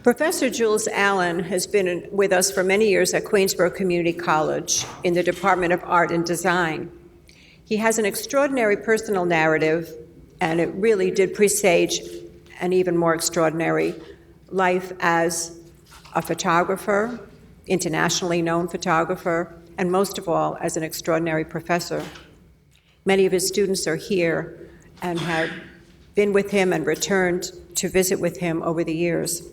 Professor Jules Allen has been with us for many years at Queensborough Community College in the Department of Art and Design. He has an extraordinary personal narrative, and it really did presage an even more extraordinary life as a photographer, internationally known photographer, and most of all, as an extraordinary professor. Many of his students are here and have been with him and returned to visit with him over the years.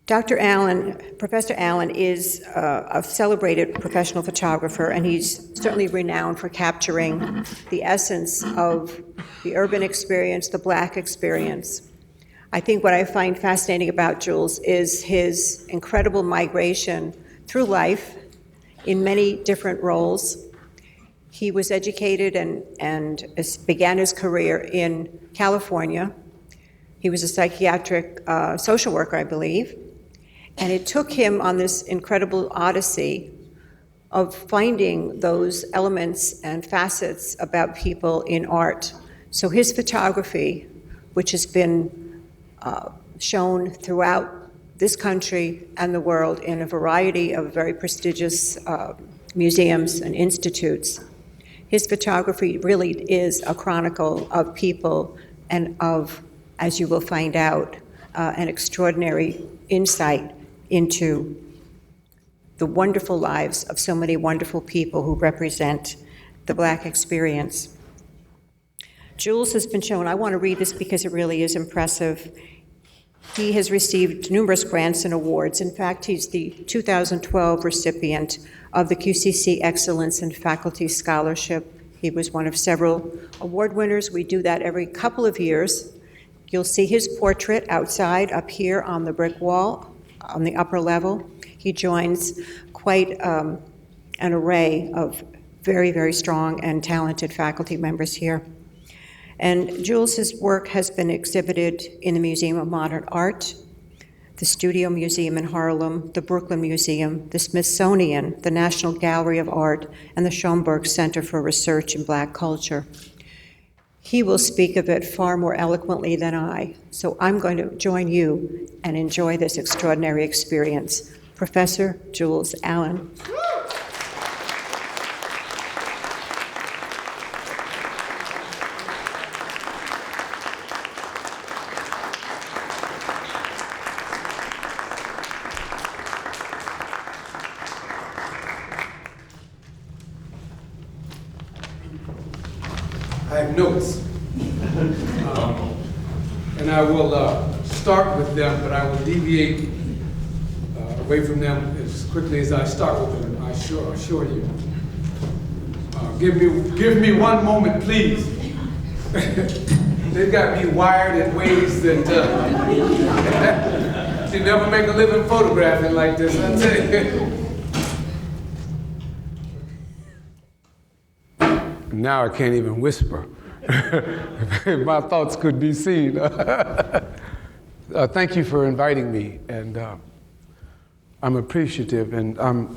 Dr. Allen, Professor Allen, is a celebrated professional photographer, and he's certainly renowned for capturing the essence of the urban experience, the Black experience. I think what I find fascinating about Jules is his incredible migration through life in many different roles. He was educated and began his career in California. He was a psychiatric social worker, I believe. And it took him on this incredible odyssey of finding those elements and facets about people in art. So his photography, which has been shown throughout this country and the world in a variety of very prestigious museums and institutes, his photography really is a chronicle of people and of, as you will find out, an extraordinary insight into the wonderful lives of so many wonderful people who represent the Black experience. Jules has been shown, I want to read this because it really is impressive. He has received numerous grants and awards. In fact, he's the 2012 recipient of the QCC Excellence in Faculty Scholarship. He was one of several award winners. We do that every couple of years. You'll see his portrait outside up here on the brick wall on the upper level. He joins quite an array of very, very strong and talented faculty members here. And Jules's work has been exhibited in the Museum of Modern Art, the Studio Museum in Harlem, the Brooklyn Museum, the Smithsonian, the National Gallery of Art, and the Schomburg Center for Research in Black Culture. He will speak of it far more eloquently than I, so I'm going to join you and enjoy this extraordinary experience. Professor Jules Allen. I have notes, and I will start with them, but I will deviate away from them as quickly as I start with them, I assure you. Give me one moment, please. They've got me wired in ways that you never make a living photographing like this, I tell you. Now I can't even whisper. My thoughts could be seen. Thank you for inviting me, and I'm appreciative, and I'm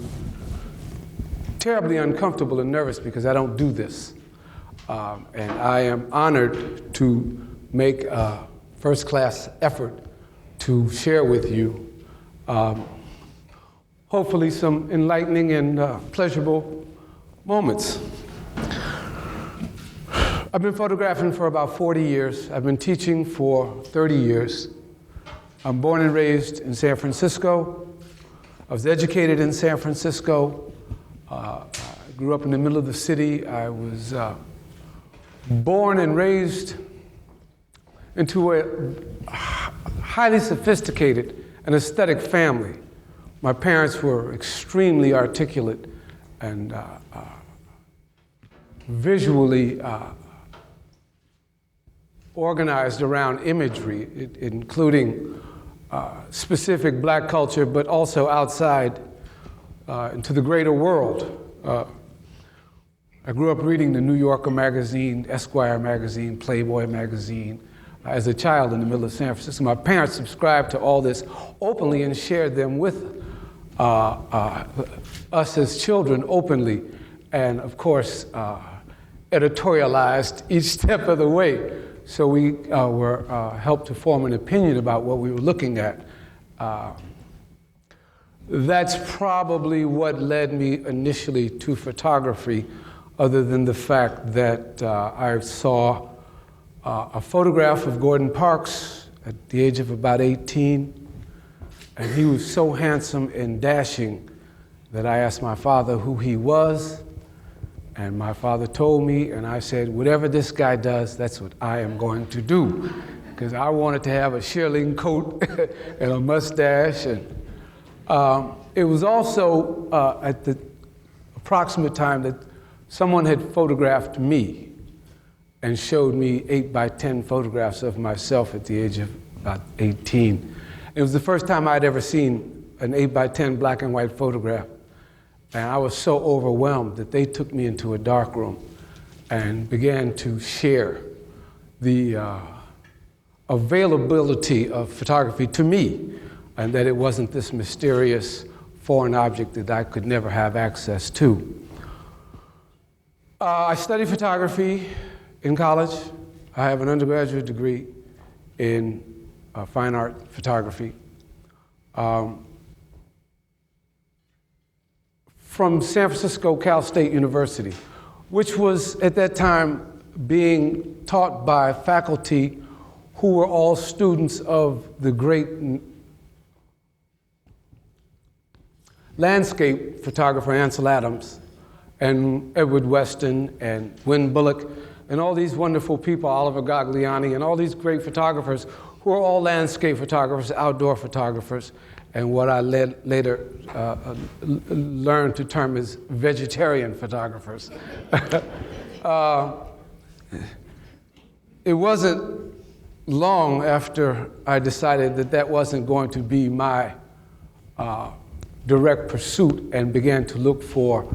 terribly uncomfortable and nervous because I don't do this. And I am honored to make a first-class effort to share with you hopefully some enlightening and pleasurable moments. I've been photographing for about 40 years. I've been teaching for 30 years. I'm born and raised in San Francisco. I was educated in San Francisco. I grew up in the middle of the city. I was born and raised into a highly sophisticated and aesthetic family. My parents were extremely articulate and visually organized around imagery, including specific Black culture, but also outside into the greater world. I grew up reading the New Yorker magazine, Esquire magazine, Playboy magazine, as a child in the middle of San Francisco. My parents subscribed to all this openly and shared them with us as children openly, and of course, editorialized each step of the way. So we were helped to form an opinion about what we were looking at. That's probably what led me initially to photography, other than the fact that I saw a photograph of Gordon Parks at the age of about 18, and he was so handsome and dashing that I asked my father who he was, and my father told me, and I said, whatever this guy does, that's what I am going to do, because I wanted to have a shearling coat and a mustache. And it was also at the approximate time that someone had photographed me and showed me 8x10 photographs of myself at the age of about 18. It was the first time I'd ever seen an 8x10 black and white photograph. And I was so overwhelmed that they took me into a dark room and began to share the availability of photography to me, and that it wasn't this mysterious foreign object that I could never have access to. I studied photography in college. I have an undergraduate degree in fine art photography. From San Francisco Cal State University, which was at that time being taught by faculty who were all students of the great landscape photographer Ansel Adams and Edward Weston and Wynne Bullock and all these wonderful people, Oliver Gagliani, and all these great photographers who are all landscape photographers, outdoor photographers, and what I later learned to term as vegetarian photographers. It wasn't long after I decided that that wasn't going to be my direct pursuit, and began to look for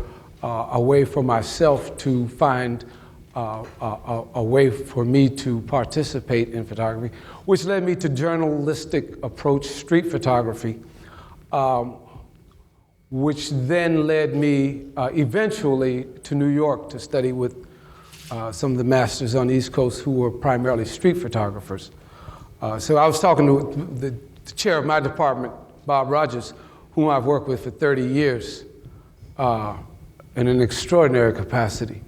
a way for myself to find a way for me to participate in photography, which led me to journalistic approach street photography, which then led me eventually to New York to study with some of the masters on the East Coast who were primarily street photographers. So I was talking to the chair of my department, Bob Rogers, whom I've worked with for 30 years in an extraordinary capacity,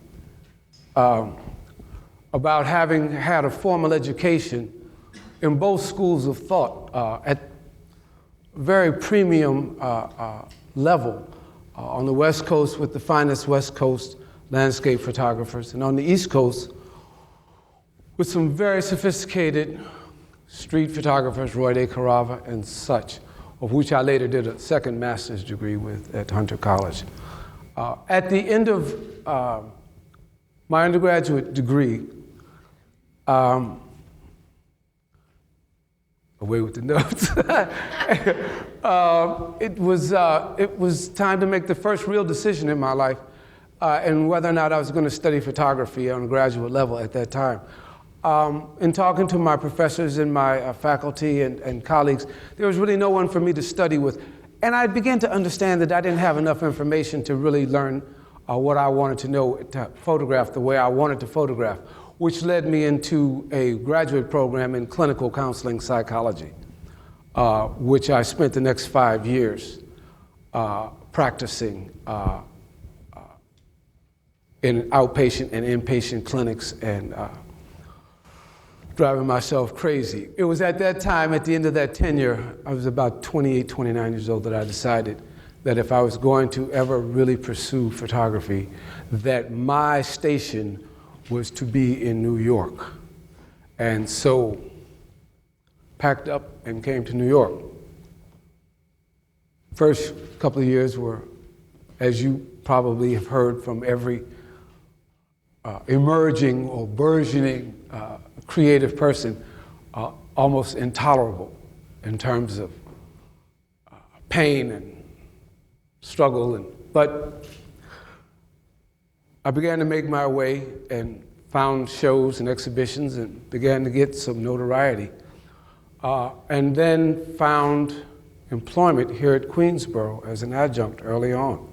about having had a formal education in both schools of thought at very premium level. On the West Coast with the finest West Coast landscape photographers, and on the East Coast with some very sophisticated street photographers, Roy de Carava and such, of which I later did a second master's degree with at Hunter College. At the end of my undergraduate degree, away with the notes, it was time to make the first real decision in my life, and whether or not I was going to study photography on a graduate level at that time. In talking to my professors and my faculty and colleagues, there was really no one for me to study with. And I began to understand that I didn't have enough information to really learn what I wanted to know, to photograph the way I wanted to photograph, which led me into a graduate program in clinical counseling psychology, which I spent the next 5 years practicing in outpatient and inpatient clinics and driving myself crazy. It was at that time, at the end of that tenure, I was about 28, 29 years old, that I decided that if I was going to ever really pursue photography, that my station was to be in New York. And so packed up and came to New York. First couple of years were, as you probably have heard from every emerging or burgeoning creative person, almost intolerable in terms of pain and struggle. But I began to make my way and found shows and exhibitions and began to get some notoriety. And then found employment here at Queensborough as an adjunct early on.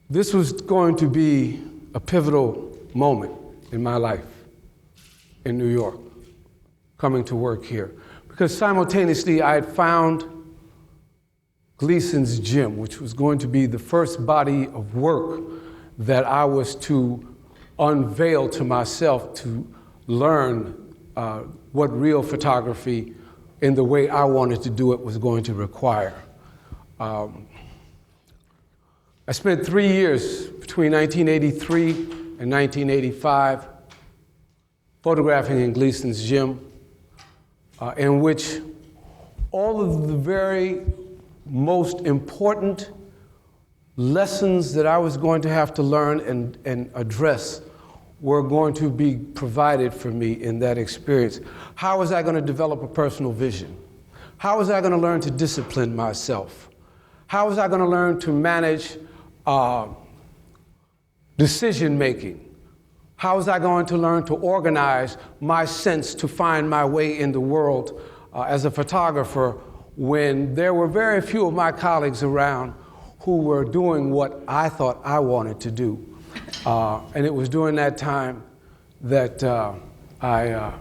This was going to be a pivotal moment in my life. in New York, coming to work here. Because simultaneously I had found Gleason's gym, which was going to be the first body of work that I was to unveil to myself to learn what real photography in the way I wanted to do it was going to require. I spent 3 years between 1983 and 1985 photographing in Gleason's gym, in which all of the very most important lessons that I was going to have to learn and address were going to be provided for me in that experience. How was I going to develop a personal vision? How was I going to learn to discipline myself? How was I going to learn to manage decision making? How was I going to learn to organize my sense to find my way in the world as a photographer when there were very few of my colleagues around who were doing what I thought I wanted to do? And it was during that time that I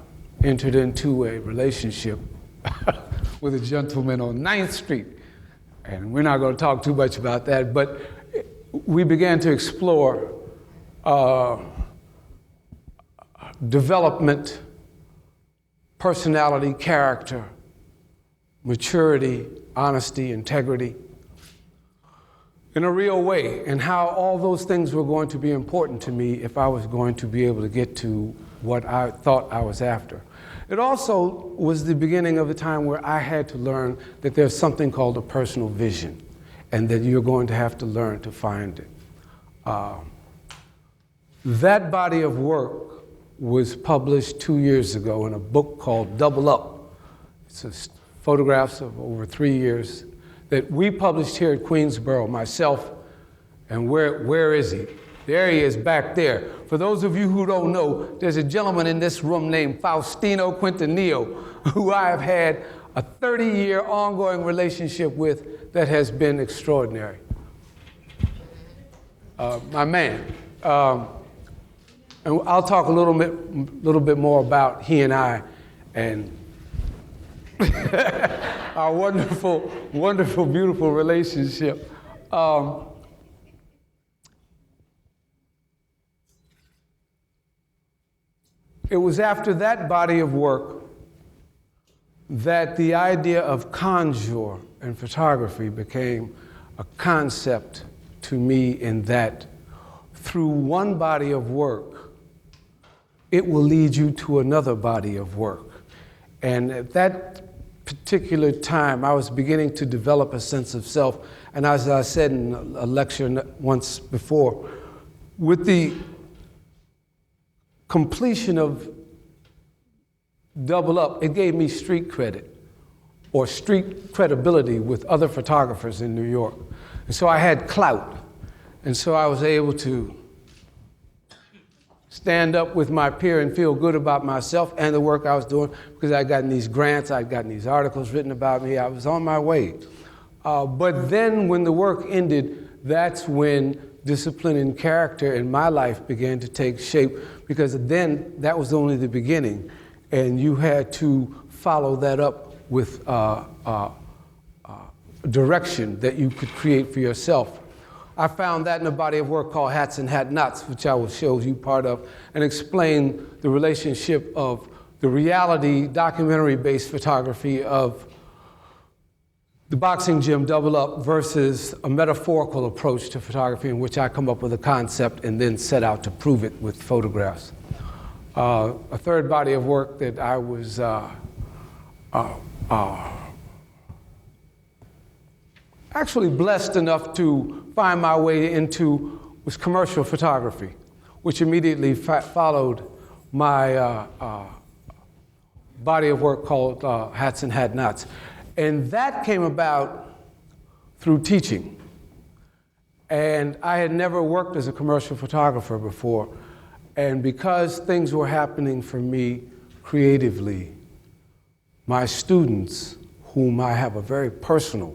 entered into a relationship with a gentleman on 9th Street. And we're not going to talk too much about that, but we began to explore development, personality, character, maturity, honesty, integrity, in a real way, and how all those things were going to be important to me if I was going to be able to get to what I thought I was after. It also was the beginning of a time where I had to learn that there's something called a personal vision, and that you're going to have to learn to find it. That body of work was published 2 years ago in a book called Double Up. It's photographs of over 3 years that we published here at Queensborough, myself, and where is he? There he is back there. For those of you who don't know, there's a gentleman in this room named Faustino Quintanillo, who I have had a 30-year ongoing relationship with that has been extraordinary. My man. And I'll talk a little bit more about he and I and our wonderful, wonderful, beautiful relationship. It was after that body of work that the idea of conjure and photography became a concept to me, in that through one body of work, it will lead you to another body of work. And at that particular time, I was beginning to develop a sense of self. And as I said in a lecture once before, with the completion of Double Up, it gave me street credit, or street credibility with other photographers in New York. And so I had clout. And so I was able to stand up with my peer and feel good about myself and the work I was doing, because I'd gotten these grants, I'd gotten these articles written about me, I was on my way. But then when the work ended, that's when discipline and character in my life began to take shape, because then that was only the beginning, and you had to follow that up with direction that you could create for yourself. I found that in a body of work called Hats and Hat Knots, which I will show you part of, and explain the relationship of the reality, documentary-based photography of the boxing gym Double Up versus a metaphorical approach to photography, in which I come up with a concept and then set out to prove it with photographs. A third body of work that I was actually blessed enough to find my way into was commercial photography, which immediately followed my body of work called Hats and Hat Knots. And that came about through teaching. And I had never worked as a commercial photographer before. And because things were happening for me creatively, my students, whom I have a very personal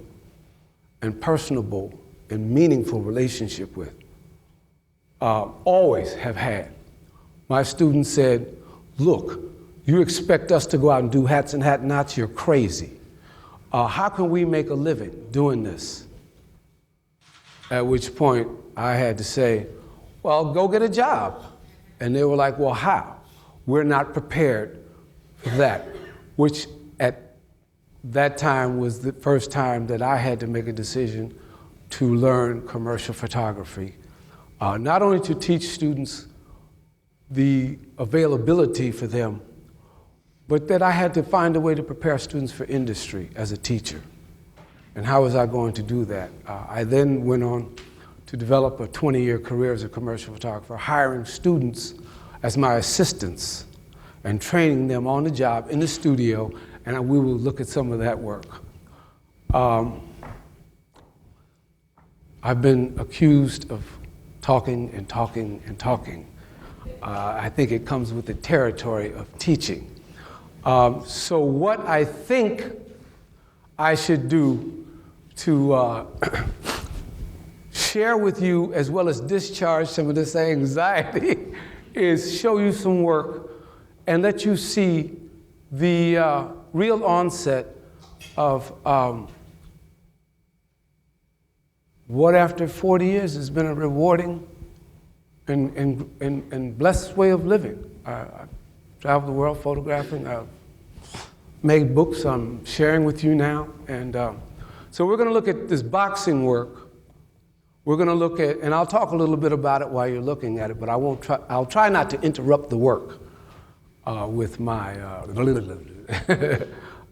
and personable and meaningful relationship with, always have had. My students said, look, You expect us to go out and do hats and hat knots? You're crazy. How can we make a living doing this? At which point I had to say, well, go get a job. And they were like, well, how? We're not prepared for that, which at that time was the first time that I had to make a decision to learn commercial photography. Not only to teach students the availability for them, but that I had to find a way to prepare students for industry as a teacher. And how was I going to do that? I then went on to develop a 20-year career as a commercial photographer, hiring students as my assistants and training them on the job in the studio, and we will look at some of that work. I've been accused of talking and talking and talking. I think it comes with the territory of teaching. So what I think I should do to share with you, as well as discharge some of this anxiety, is show you some work and let you see the real onset of what after 40 years has been a rewarding and blessed way of living. I've traveled the world photographing. I've made books I'm sharing with you now. And so we're going to look at this boxing work. We're going to look at, and I'll talk a little bit about it while you're looking at it, but I'll try not to interrupt the work with my,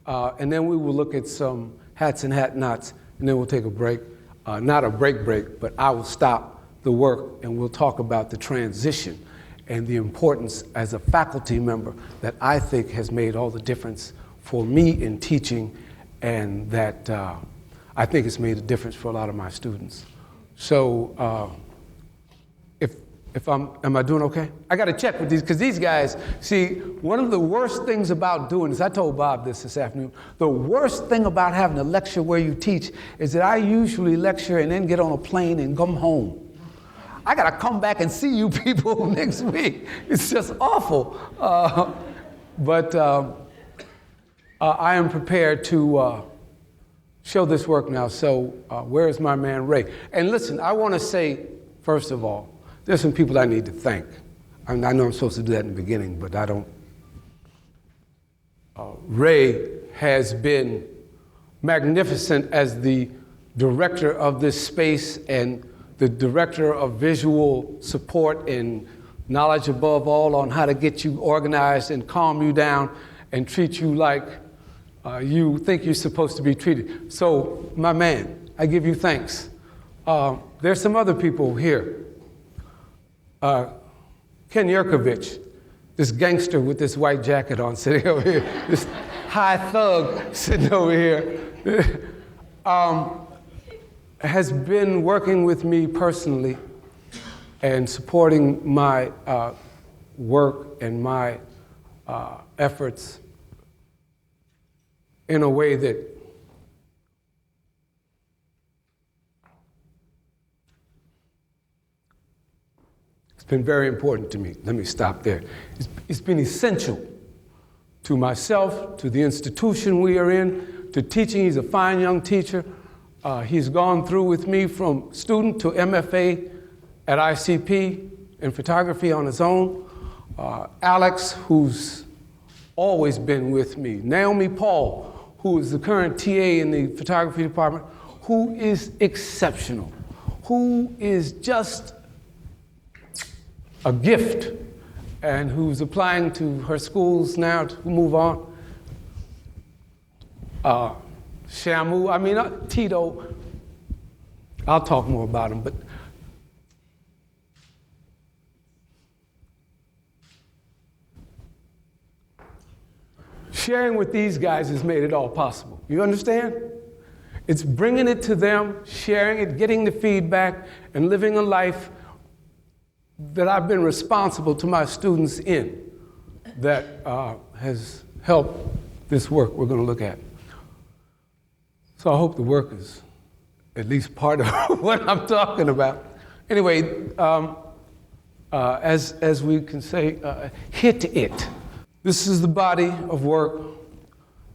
and then we will look at some hats and hat knots, and then we'll take a break. Not a break, but I will stop the work and we'll talk about the transition and the importance as a faculty member that I think has made all the difference for me in teaching, and that I think it's made a difference for a lot of my students. So am I doing okay? I got to check with these, because these guys, see, one of the worst things about doing this, I told Bob this afternoon, the worst thing about having a lecture where you teach is that I usually lecture and then get on a plane and come home. I got to come back and see you people next week. It's just awful. But I am prepared to show this work now. So where is my man Ray? And listen, I want to say, first of all, there's some people I need to thank. I know I'm supposed to do that in the beginning, but I don't. Ray has been magnificent as the director of this space and the director of visual support and knowledge above all on how to get you organized and calm you down and treat you like you think you're supposed to be treated. So, my man, I give you thanks. There's some other people here. Ken Yurkovich, this gangster with this white jacket on sitting over here, this high thug sitting over here, has been working with me personally and supporting my work and my efforts in a way that it's been very important to me. Let me stop there. It's been essential to myself, to the institution we are in, to teaching. He's a fine young teacher. He's gone through with me from student to MFA at ICP in photography on his own. Alex, who's always been with me. Naomi Paul, who is the current TA in the photography department, who is exceptional, who is just a gift, and who's applying to her schools now to move on. Shamu, Tito, I'll talk more about him, but sharing with these guys has made it all possible. You understand? It's bringing it to them, sharing it, getting the feedback, and living a life that I've been responsible to my students in that has helped this work we're going to look at. So I hope the work is at least part of what I'm talking about. Anyway, as we can say, hit it. This is the body of work.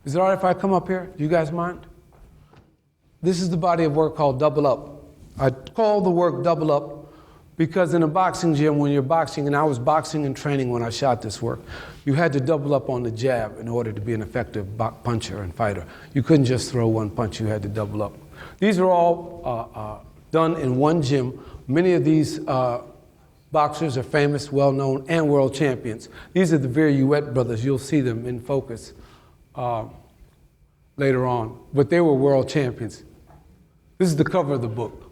Is it all right if I come up here? Do you guys mind? This is the body of work called double up. I call the work double up because in a boxing gym, when you're boxing, and I was boxing and training when I shot this work, you had to double up on the jab in order to be an effective puncher and fighter. You couldn't just throw one punch, you had to double up. These are all done in one gym. Many of these boxers are famous, well-known, and world champions. These are the Viruet brothers. You'll see them in focus later on. But they were world champions. This is the cover of the book.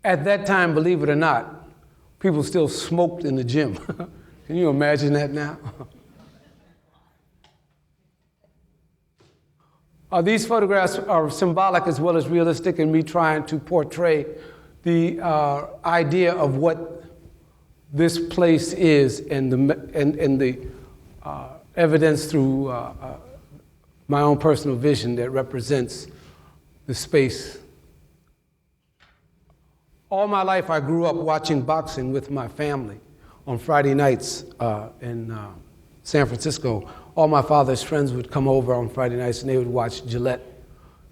At that time, believe it or not, people still smoked in the gym. Can you imagine that now? These photographs are symbolic as well as realistic in me trying to portray the idea of what this place is and the evidence through my own personal vision that represents the space. All my life I grew up watching boxing with my family on Friday nights in San Francisco. All my father's friends would come over on Friday nights and they would watch Gillette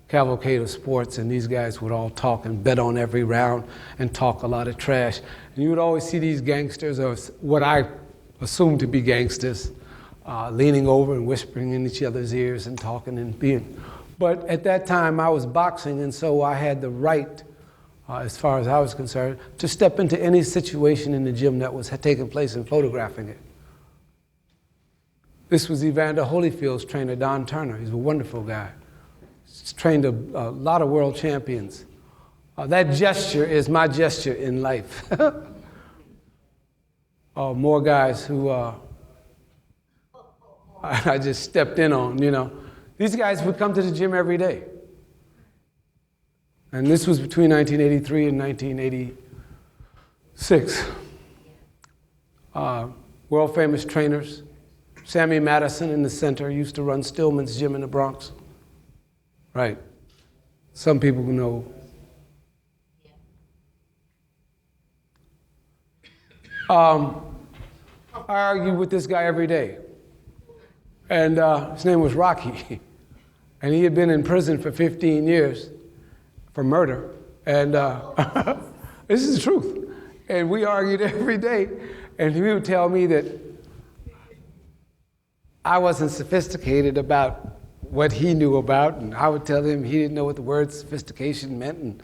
Cavalcade of Sports, and these guys would all talk and bet on every round and talk a lot of trash. And you would always see these gangsters, or what I assumed to be gangsters, leaning over and whispering in each other's ears and talking and being. But at that time I was boxing, and so I had the right, as far as I was concerned, to step into any situation in the gym that was taking place and photographing it. This was Evander Holyfield's trainer, Don Turner. He's a wonderful guy. He's trained a lot of world champions. That gesture is my gesture in life. More guys who I just stepped in on, you know. These guys would come to the gym every day. And this was between 1983 and 1986. World famous trainers. Sammy Madison in the center used to run Stillman's gym in the Bronx. Right. Some people know. I argued with this guy every day. And his name was Rocky. And he had been in prison for 15 years for murder. And this is the truth. And we argued every day. And he would tell me that I wasn't sophisticated about what he knew about, and I would tell him he didn't know what the word sophistication meant, and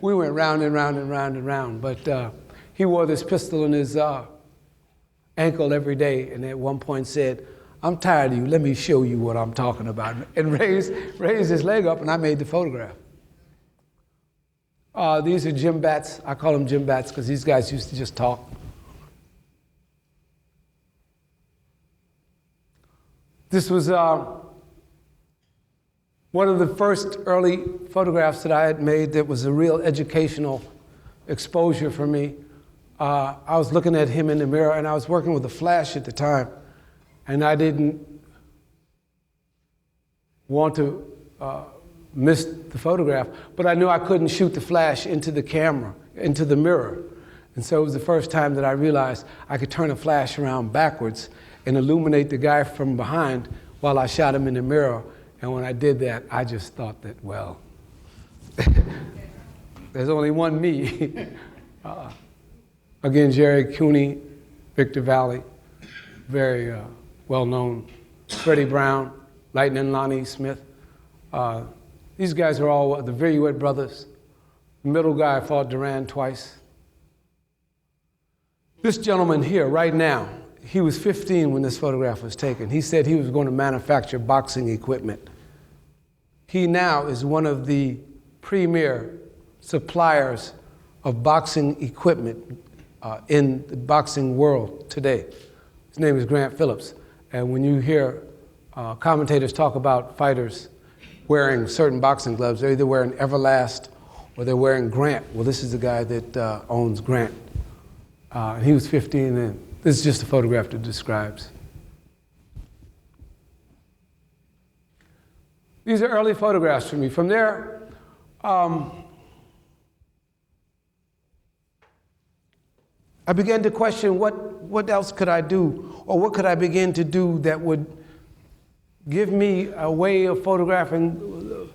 we went round and round and round and round. But he wore this pistol in his ankle every day, and at one point said, "I'm tired of you, let me show you what I'm talking about," and raised his leg up, and I made the photograph. These are gym bats. I call them gym bats because these guys used to just talk. This was one of the first early photographs that I had made that was a real educational exposure for me. I was looking at him in the mirror, and I was working with a flash at the time, and I didn't want to miss the photograph, but I knew I couldn't shoot the flash into the camera, into the mirror. And so it was the first time that I realized I could turn a flash around backwards and illuminate the guy from behind while I shot him in the mirror. And when I did that, I just thought that, well, there's only one me. Again, Jerry Cooney, Victor Valley, very well-known. Freddie Brown, Lightning Lonnie Smith. These guys are all the Viruet brothers. The middle guy fought Duran twice. This gentleman here, right now, he was 15 when this photograph was taken. He said he was going to manufacture boxing equipment. He now is one of the premier suppliers of boxing equipment in the boxing world today. His name is Grant Phillips. And when you hear commentators talk about fighters wearing certain boxing gloves, they're either wearing Everlast or they're wearing Grant. Well, this is the guy that owns Grant. He was 15 then. This is just a photograph that describes. These are early photographs for me. From there, I began to question what else could I do? or what could I begin to do that would give me a way of photographing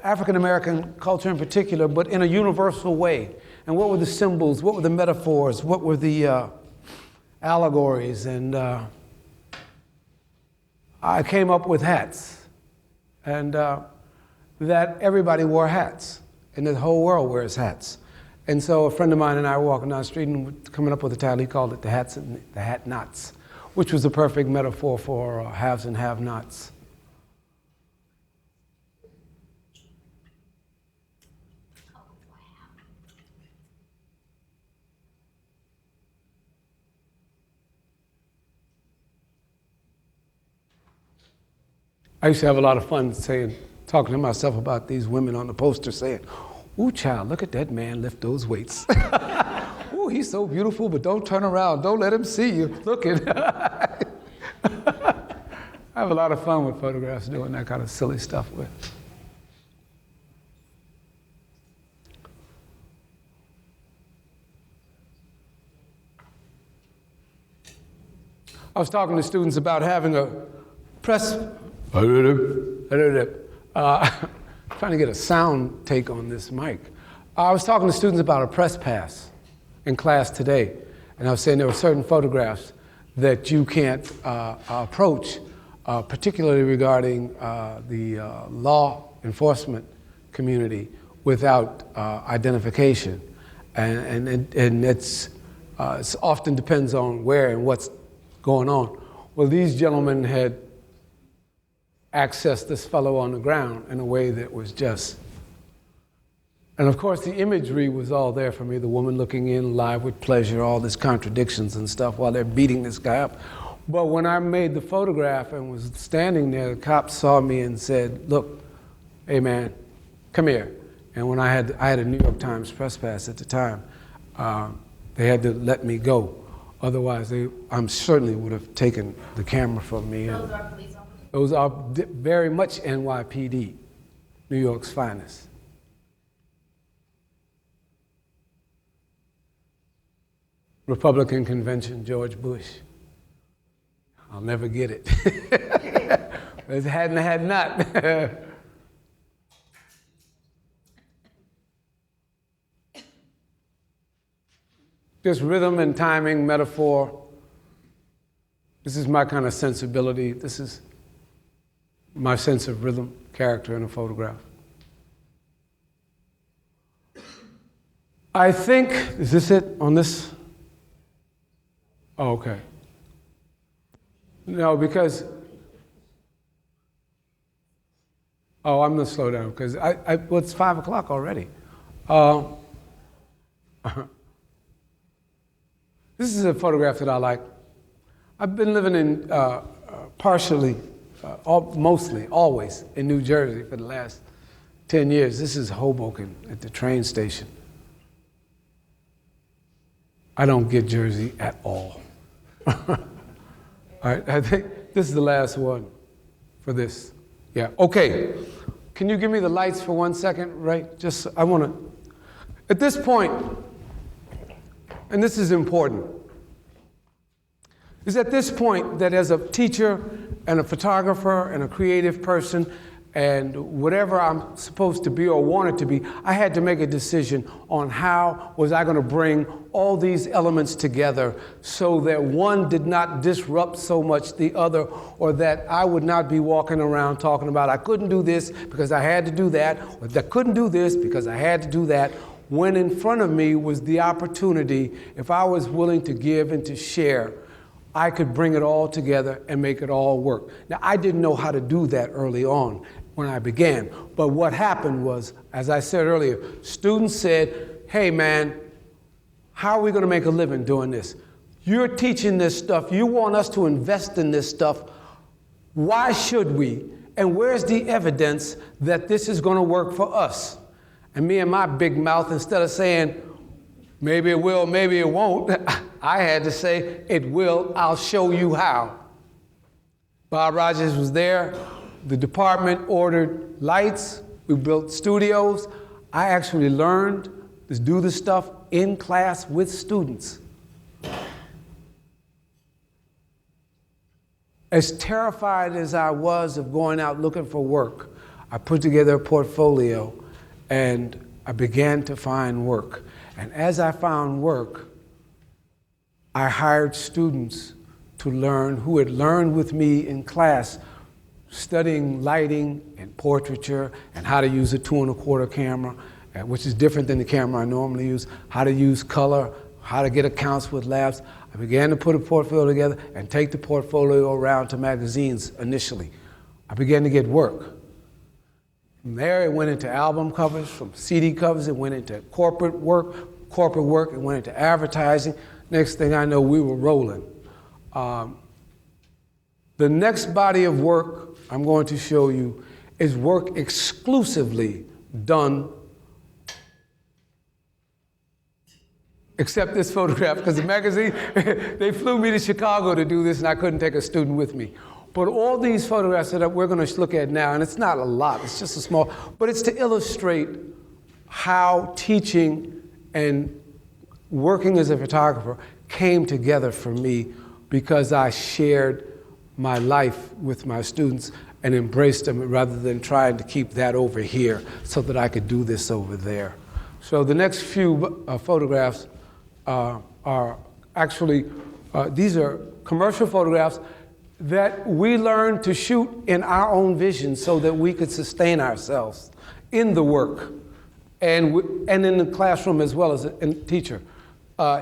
African American culture in particular, but in a universal way? And what were the symbols? What were the metaphors? What were the allegories? And I came up with hats, and that everybody wore hats, and the whole world wears hats. And so a friend of mine and I were walking down the street and coming up with a title. He called it the Hat Knots, which was a perfect metaphor for haves and have-nots. I used to have a lot of fun talking to myself about these women on the poster saying, "Ooh, child, look at that man lift those weights. Ooh, he's so beautiful, but don't turn around. Don't let him see you looking." I have a lot of fun with photographs, doing that kind of silly stuff with. I was talking to students about having a press. Trying to get a sound take on this mic. I was talking to students about a press pass in class today, and I was saying there were certain photographs that you can't approach, particularly regarding the law enforcement community, without identification, and it's often depends on where and what's going on. Well, these gentlemen had accessed this fellow on the ground in a way that was just, and of course the imagery was all there for me, the woman looking in live with pleasure, all these contradictions and stuff while they're beating this guy up. But when I made the photograph and was standing there, the cop saw me and said, "Look, hey man, come here." And when I had a New York Times press pass at the time, they had to let me go. Otherwise, I certainly would have taken the camera from me. Those are police officers? Those are very much NYPD, New York's finest. Republican convention, George Bush. I'll never get it. It's had not. Just rhythm and timing, metaphor. This is my kind of sensibility. This is my sense of rhythm, character in a photograph. I think, is this it on this? Oh, okay. No, because, I'm gonna slow down because well, it's 5 o'clock already. This is a photograph that I like. I've been living in mostly, always in New Jersey for the last 10 years. This is Hoboken at the train station. I don't get Jersey at all. All right, I think this is the last one for this. Yeah, okay. Can you give me the lights for 1 second, right? Just, I want to, at this point, and this is important, is at this point that as a teacher and a photographer and a creative person and whatever I'm supposed to be or wanted to be, I had to make a decision on how was I going to bring all these elements together so that one did not disrupt so much the other, or that I would not be walking around talking about I couldn't do this because I had to do that, or I couldn't do this because I had to do that, when in front of me was the opportunity, if I was willing to give and to share, I could bring it all together and make it all work. Now, I didn't know how to do that early on when I began, but what happened was, as I said earlier, students said, "Hey man, how are we gonna make a living doing this? You're teaching this stuff, you want us to invest in this stuff, why should we? And where's the evidence that this is gonna work for us?" And me and my big mouth, instead of saying, maybe it will, maybe it won't, I had to say, it will, I'll show you how. Bob Rogers was there. The department ordered lights. We built studios. I actually learned to do this stuff in class with students. As terrified as I was of going out looking for work, I put together a portfolio and I began to find work. And as I found work, I hired students to learn who had learned with me in class, studying lighting and portraiture and how to use a 2 1/4 camera, which is different than the camera I normally use, how to use color, how to get accounts with labs. I began to put a portfolio together and take the portfolio around to magazines initially. I began to get work. From there, it went into album covers. From CD covers, it went into corporate work. It went into advertising. Next thing I know, we were rolling. The next body of work I'm going to show you is work exclusively done, except this photograph, because the magazine, they flew me to Chicago to do this and I couldn't take a student with me. But all these photographs that we're going to look at now, and it's not a lot, it's just a small, but it's to illustrate how teaching and working as a photographer came together for me because I shared my life with my students and embraced them rather than trying to keep that over here so that I could do this over there. So the next few photographs are actually, these are commercial photographs that we learned to shoot in our own vision so that we could sustain ourselves in the work and in the classroom as well as a teacher.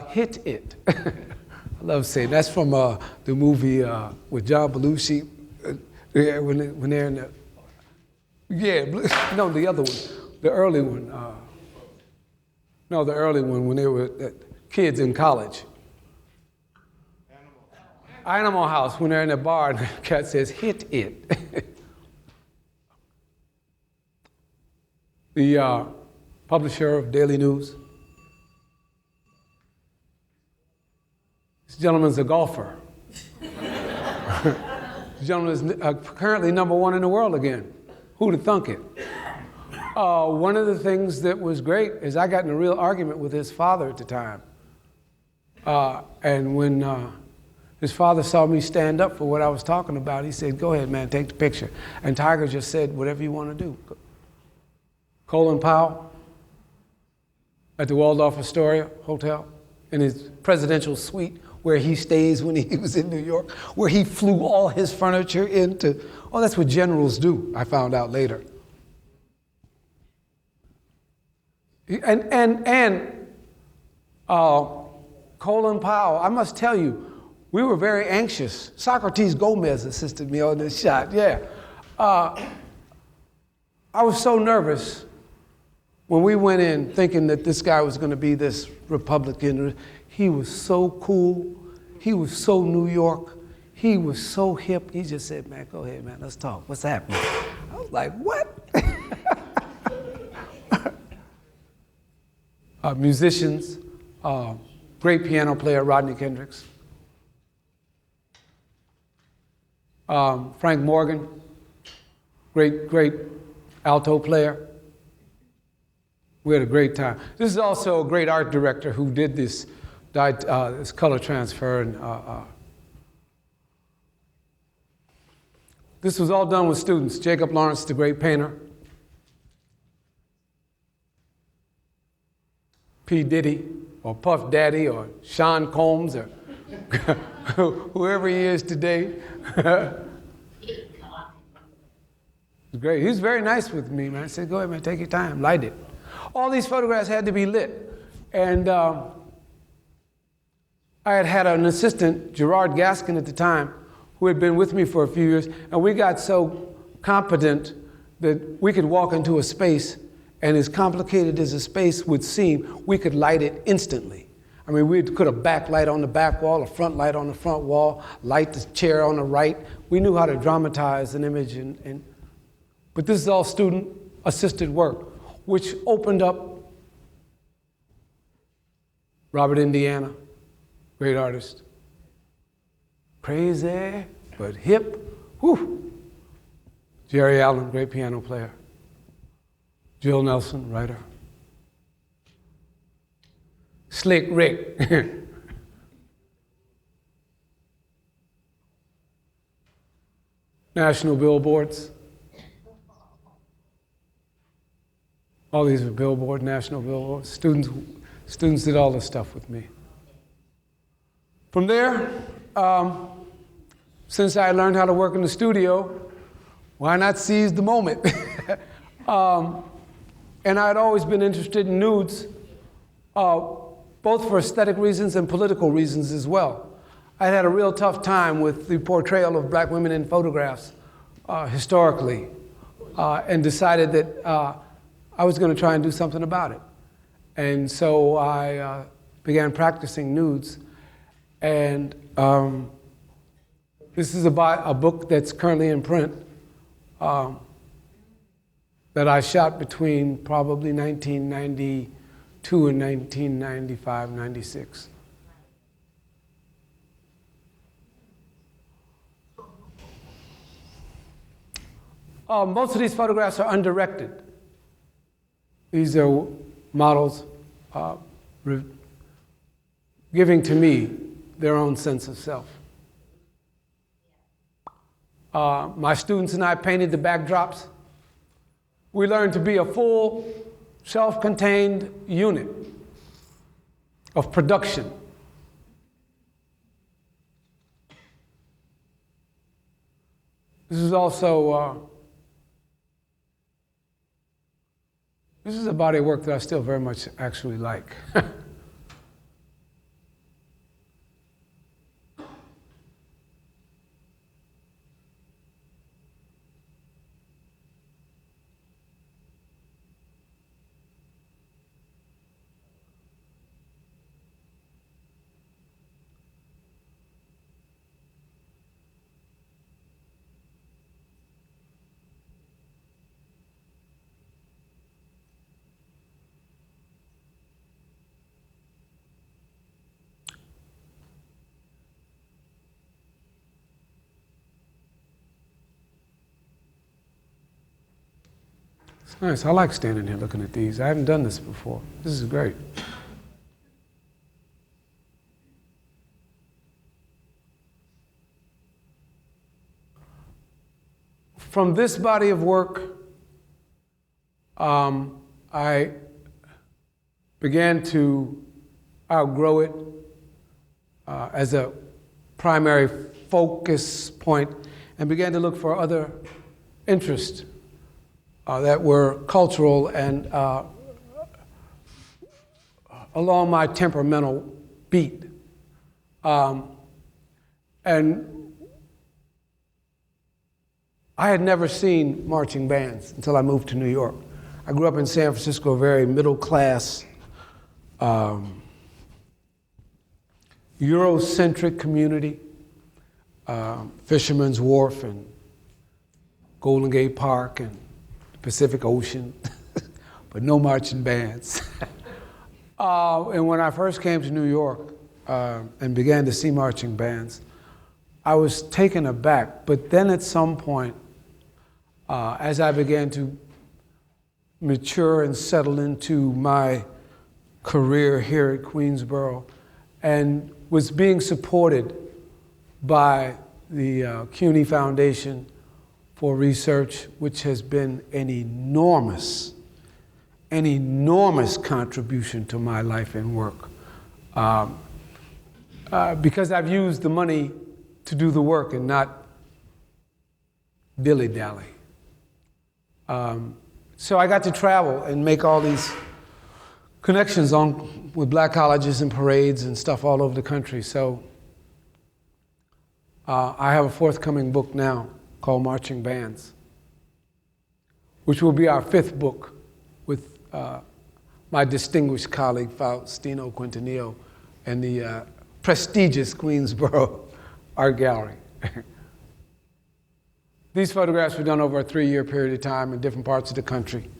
Hit it. I love saying that's from the movie with John Belushi when they're in the, no, the other one, the early one. No, the early one when they were kids in college. Animal House, when they're in the bar and the cat says, hit it. The publisher of Daily News. This gentleman's a golfer. This gentleman is currently #1 in the world again. Who'd have thunk it? One of the things that was great is I got in a real argument with his father at the time. And when his father saw me stand up for what I was talking about, he said, go ahead, man, take the picture. And Tiger just said, whatever you want to do. Colin Powell at the Waldorf Astoria Hotel in his presidential suite where he stays when he was in New York, where he flew all his furniture into, oh, that's what generals do, I found out later. And Colin Powell, I must tell you, we were very anxious. Socrates Gomez assisted me on this shot, yeah. I was so nervous when we went in thinking that this guy was going to be this Republican. He was so cool. He was so New York. He was so hip. He just said, man, go ahead, man, let's talk. What's happening? I was like, what? Musicians, great piano player, Rodney Kendricks. Frank Morgan, great alto player. We had a great time. This is also a great art director who did this color transfer. And this was all done with students. Jacob Lawrence, the great painter. P. Diddy, or Puff Daddy, or Sean Combs, or whoever he is today. Great. He was very nice with me, man. I said, go ahead, man, take your time, light it. All these photographs had to be lit. And I had an assistant, Gerard Gaskin at the time, who had been with me for a few years, and we got so competent that we could walk into a space, and as complicated as a space would seem, we could light it instantly. I mean, we could have backlight on the back wall, a front light on the front wall, light the chair on the right. We knew how to dramatize an image, but this is all student-assisted work, which opened up Robert Indiana, great artist. Crazy, but hip. Whew. Jerry Allen, great piano player. Jill Nelson, writer. Slick Rick. national billboards. All these were billboard, national billboards. Students did all this stuff with me. From there, since I learned how to work in the studio, why not seize the moment? And I'd always been interested in nudes, both for aesthetic reasons and political reasons as well. I had a real tough time with the portrayal of black women in photographs historically, and decided that I was going to try and do something about it. And so I began practicing nudes. And this is about a book that's currently in print that I shot between probably 1992 and 1995, 96. Most of these photographs are undirected. These are models giving to me their own sense of self. My students and I painted the backdrops. We learned to be a full, self-contained unit of production. This is also, this is a body of work that I still very much actually like. It's nice. I like standing here looking at these. I haven't done this before. This is great. From this body of work, I began to outgrow it as a primary focus point and began to look for other interests that were cultural and along my temperamental beat. And I had never seen marching bands until I moved to New York. I grew up in San Francisco, a very middle-class, Eurocentric community, Fisherman's Wharf and Golden Gate Park and Pacific Ocean, but no marching bands. And when I first came to New York and began to see marching bands, I was taken aback. But then at some point, as I began to mature and settle into my career here at Queensborough and was being supported by the CUNY Foundation for Research, which has been an enormous contribution to my life and work. Because I've used the money to do the work and not dilly-dally. So I got to travel and make all these connections with black colleges and parades and stuff all over the country. So I have a forthcoming book now called Marching Bands, which will be our 5th book with my distinguished colleague Faustino Quintanillo and the prestigious Queensborough Art Gallery. These photographs were done over a 3-year period of time in different parts of the country.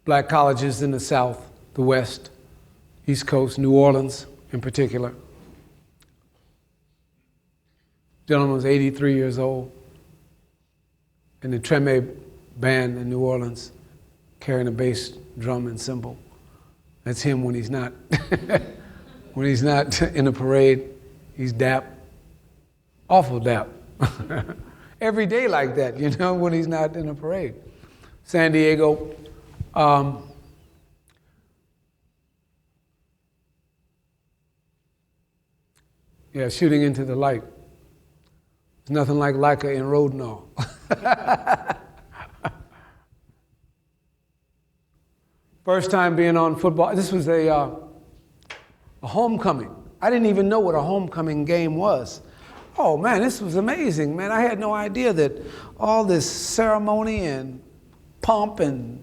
Black colleges in the South, the West, East Coast, New Orleans in particular. Gentleman was 83 years old in the Treme band in New Orleans, carrying a bass, drum, and cymbal. That's him when he's not when he's not in a parade. He's dap, awful dap. Every day like that, you know, when he's not in a parade. San Diego. Yeah, shooting into the light. There's nothing like Leica in Rodinal. First time being on football. This was a homecoming. I didn't even know what a homecoming game was. Oh man, this was amazing, man. I had no idea that all this ceremony and pomp and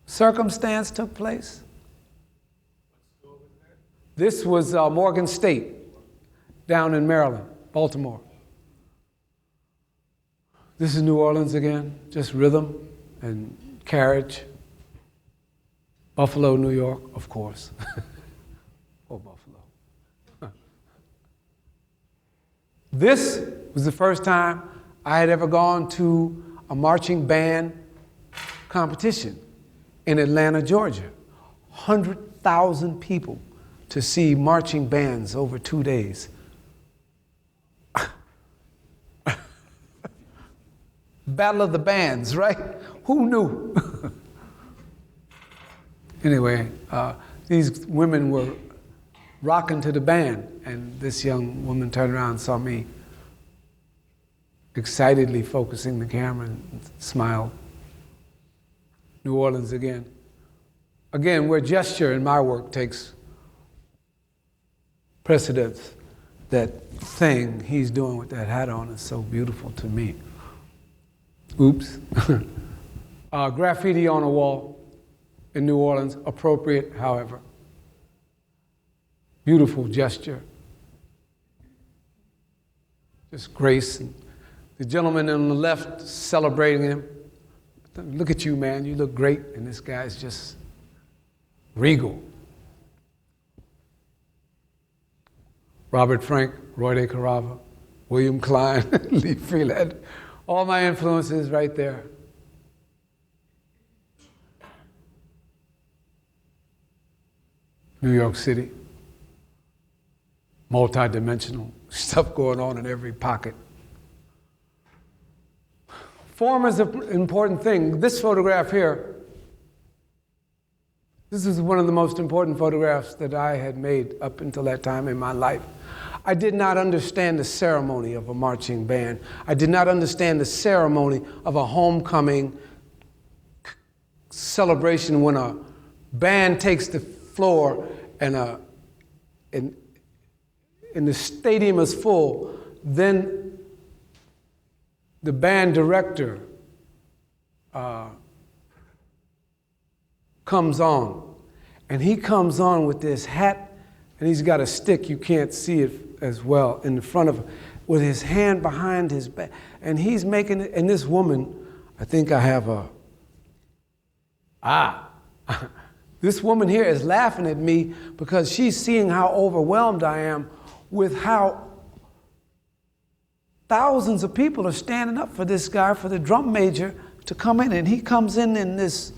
circumstance took place. This was Morgan State, down in Maryland, Baltimore. This is New Orleans again, just rhythm and carriage. Buffalo, New York, of course. Oh, Buffalo. This was the first time I had ever gone to a marching band competition in Atlanta, Georgia. 100,000 people to see marching bands over 2 days. Battle of the Bands, right? Who knew? Anyway, these women were rocking to the band, and this young woman turned around and saw me excitedly focusing the camera and smiled. New Orleans again. Again, where gesture in my work takes precedence. That thing he's doing with that hat on is so beautiful to me. Oops. Graffiti on a wall in New Orleans, appropriate, however. Beautiful gesture. Just grace. And the gentleman on the left celebrating him. Look at you, man, you look great. And this guy's just regal. Robert Frank, Roy de Carava, William Klein, Lee Freeland. All my influences right there. New York City. Multi-dimensional stuff going on in every pocket. Form is an important thing. This photograph here, this is one of the most important photographs that I had made up until that time in my life. I did not understand the ceremony of a marching band. I did not understand the ceremony of a homecoming celebration when a band takes the floor and the stadium is full. Then the band director comes on, and he comes on with this hat, and he's got a stick, you can't see it as well, in the front of him, with his hand behind his back, and he's making it, and this woman, I think I have this woman here is laughing at me because she's seeing how overwhelmed I am with how thousands of people are standing up for this guy, for the drum major to come in, and he comes in this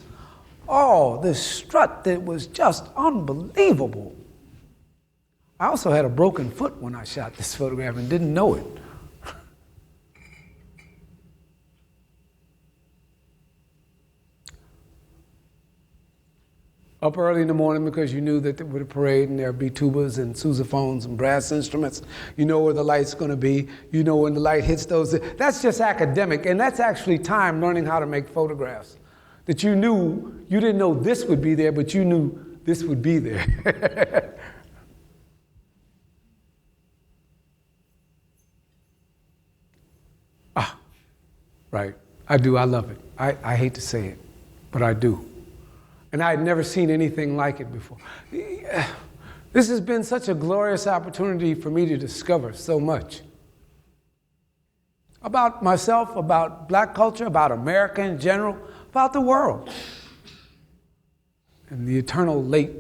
strut that was just unbelievable. I also had a broken foot when I shot this photograph and didn't know it. Up early in the morning because you knew that with a parade and there'd be tubas and sousaphones and brass instruments. You know where the light's going to be. You know when the light hits those. That's just academic, and that's actually time learning how to make photographs. That you knew, you didn't know this would be there, but you knew this would be there. Right. I do. I love it. I hate to say it, but I do. And I had never seen anything like it before. This has been such a glorious opportunity for me to discover so much about myself, about black culture, about America in general, about the world. And the eternal late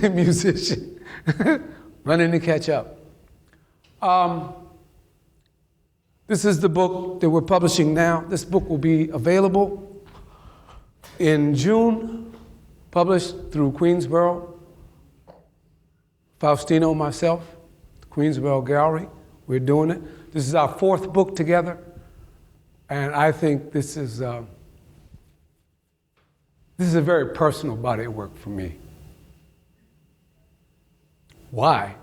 musician running to catch up. This is the book that we're publishing now. This book will be available in June, published through Queensborough, Faustino, myself, the Queensborough Gallery, We're doing it. This is our 4th book together, and I think this is a very personal body of work for me. Why?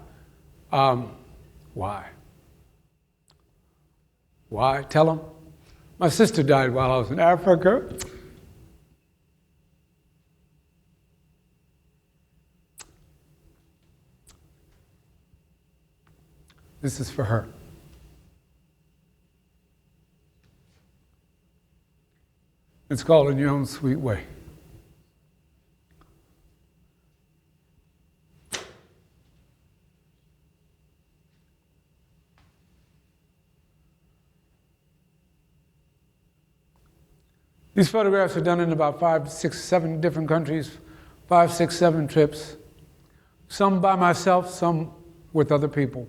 Why? Why? Tell them. My sister died while I was in Africa. This is for her. It's called In Your Own Sweet Way. These photographs are done in about 5, 6, 7 different countries, 5, 6, 7 trips. Some by myself, some with other people.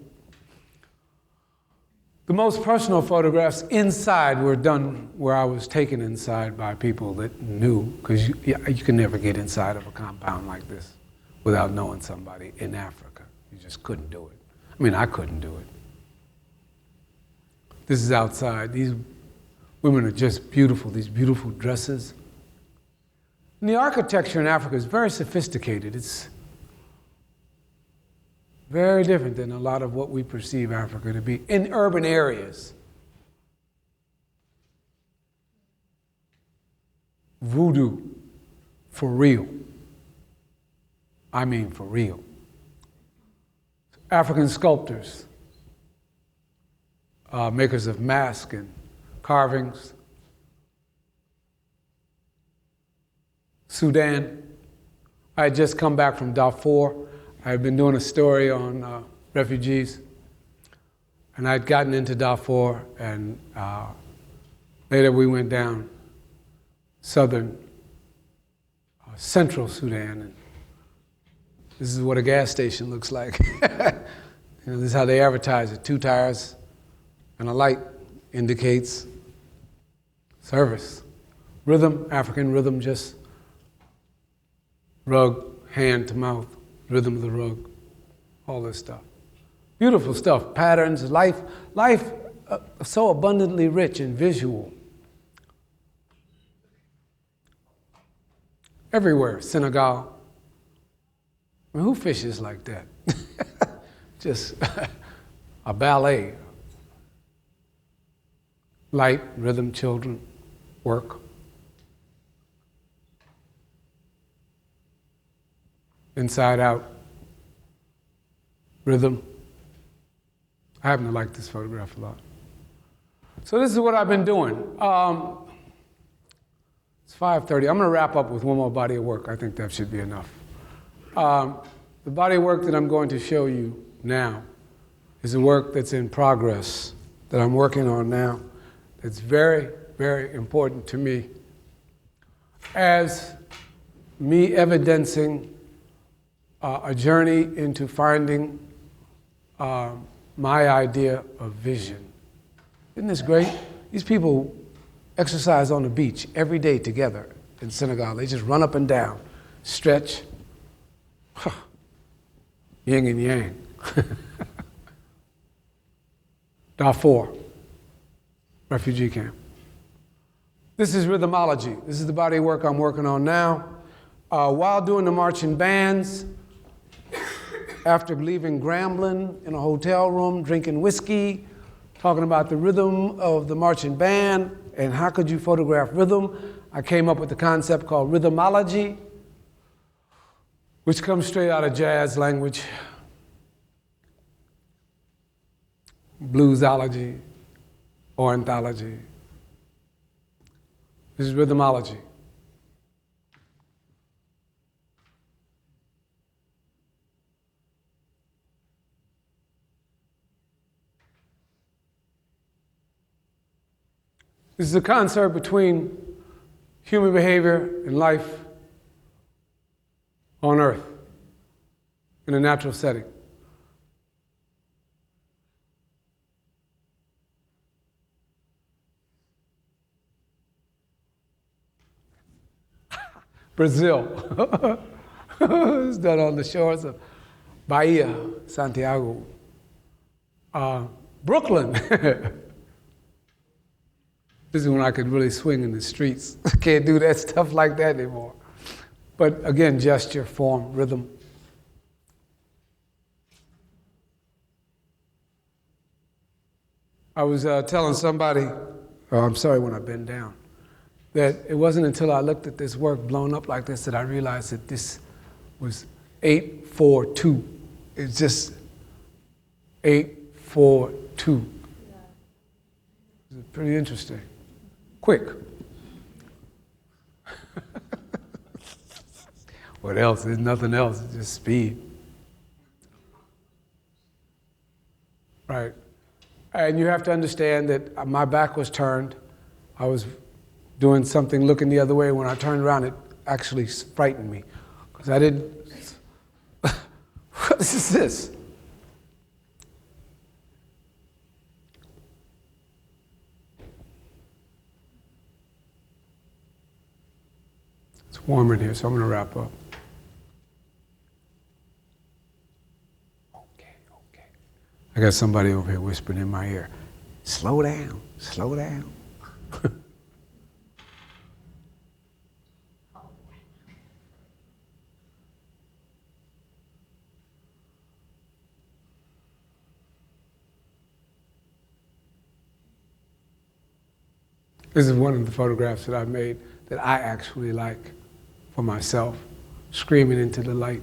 The most personal photographs inside were done where I was taken inside by people that knew, because you can never get inside of a compound like this without knowing somebody in Africa. You just couldn't do it. I mean, I couldn't do it. This is outside. These women are just beautiful, these beautiful dresses. And the architecture in Africa is very sophisticated. It's very different than a lot of what we perceive Africa to be in urban areas. Voodoo, for real. I mean for real. African sculptors, makers of masks and carvings. Sudan. I had just come back from Darfur. I had been doing a story on refugees, and I'd gotten into Darfur, and later we went down central Sudan, and this is what a gas station looks like. This is how they advertise it: 2 tires and a light indicates service. Rhythm, African rhythm, just rug, hand to mouth, rhythm of the rug, all this stuff. Beautiful stuff, patterns, life so abundantly rich and visual. Everywhere, Senegal. I mean, who fishes like that? Just a ballet. Light, rhythm, children, work. Inside out, rhythm. I happen to like this photograph a lot. So this is what I've been doing. It's 5:30. I'm going to wrap up with one more body of work. I think that should be enough. The body of work that I'm going to show you now is a work that's in progress, that I'm working on now. It's very, very important to me as me evidencing a journey into finding my idea of vision. Isn't this great? These people exercise on the beach every day together in Senegal. They just run up and down, stretch, yin and yang. Darfur, refugee camp. This is Rhythmology. This is the body of work I'm working on now. While doing the marching bands, after leaving Grambling in a hotel room, drinking whiskey, talking about the rhythm of the marching band and how could you photograph rhythm, I came up with the concept called Rhythmology, which comes straight out of jazz language, bluesology, ornithology. This is Rhythmology. This is a concert between human behavior and life on Earth in a natural setting. Brazil. It's done on the shores of Bahia, Santiago. Brooklyn. This is when I could really swing in the streets. I can't do that stuff like that anymore. But again, gesture, form, rhythm. I was telling somebody, I'm sorry when I bend down, that it wasn't until I looked at this work blown up like this that I realized that this was 8-4-2. It's just 8-4-2. It's pretty interesting. Quick. What else? There's nothing else. It's just speed. Right. And you have to understand that my back was turned. I was doing something, looking the other way. When I turned around, it actually frightened me. Because I didn't, what is this? It's warm in here, so I'm going to wrap up. Okay. I got somebody over here whispering in my ear, slow down, slow down. This is one of the photographs that I made that I actually like for myself, screaming into the light.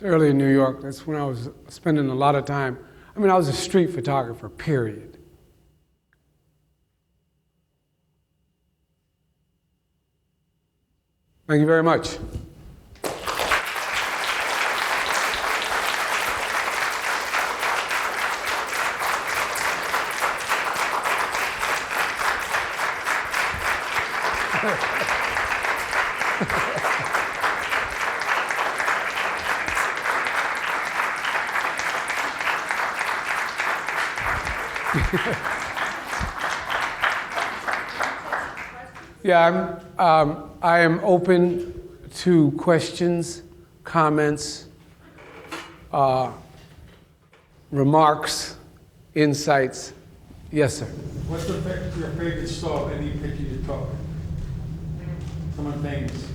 Early in New York, that's when I was spending a lot of time. I mean, I was a street photographer, period. Thank you very much. Yeah, I am open to questions, comments, remarks, insights. Yes, sir. What's your favorite star of any picture you took? Someone famous.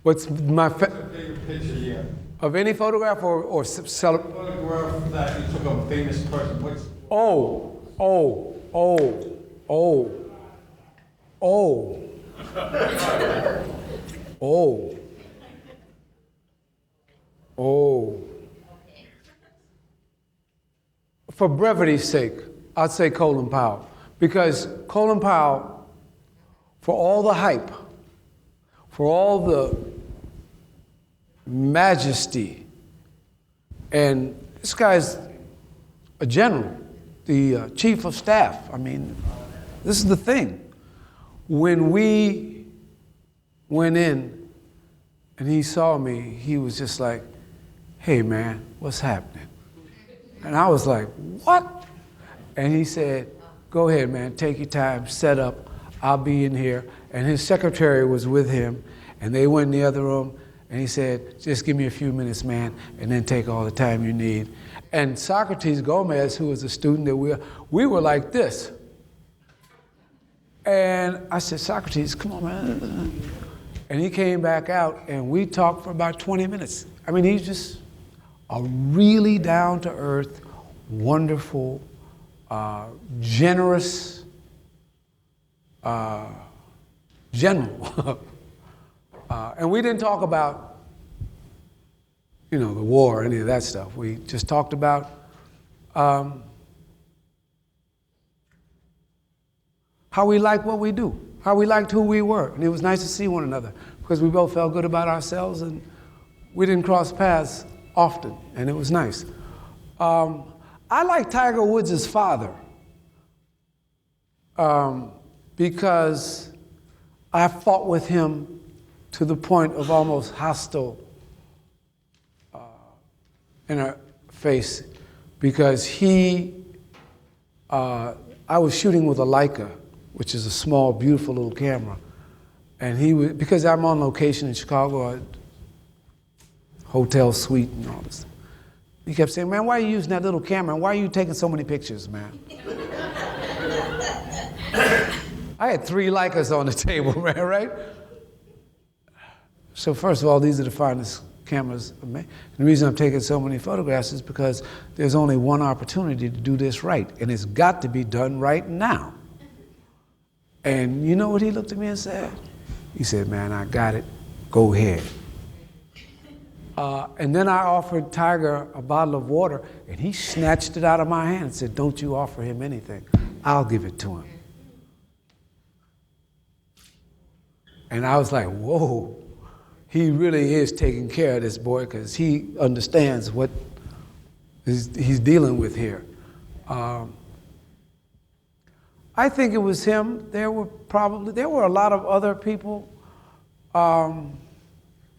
What's my favorite picture, yeah. Of any photograph or photograph that you took of a famous person. What's Oh. For brevity's sake, I'd say Colin Powell. Because Colin Powell, for all the hype, for all the majesty, and this guy's a general, the chief of staff. I mean, this is the thing. When we went in and he saw me, he was just like, hey man, what's happening? And I was like, what? And he said, go ahead man, take your time, set up, I'll be in here. And his secretary was with him, and they went in the other room, and he said, just give me a few minutes, man, and then take all the time you need. And Socrates Gomez, who was a student that we were like this. And I said, Socrates, come on, man. And he came back out, and we talked for about 20 minutes. I mean, he's just a really down-to-earth, wonderful, generous general. And we didn't talk about, the war or any of that stuff. We just talked about how we liked what we do, how we liked who we were. And it was nice to see one another because we both felt good about ourselves, and we didn't cross paths often, and it was nice. I like Tiger Woods' father. because I fought with him to the point of almost hostile interface, because I was shooting with a Leica, which is a small, beautiful little camera, and he was, because I'm on location in Chicago, a hotel suite and all this. He kept saying, "Man, why are you using that little camera? And why are you taking so many pictures, man?" I had 3 Leicas on the table, man, right? So first of all, these are the finest cameras. The reason I'm taking so many photographs is because there's only one opportunity to do this right, and it's got to be done right now. And you know what he looked at me and said? He said, "Man, I got it. Go ahead." And then I offered Tiger a bottle of water, and he snatched it out of my hand and said, "Don't you offer him anything. I'll give it to him." And I was like, whoa, he really is taking care of this boy, because he understands what he's dealing with here. I think it was him. There were a lot of other people.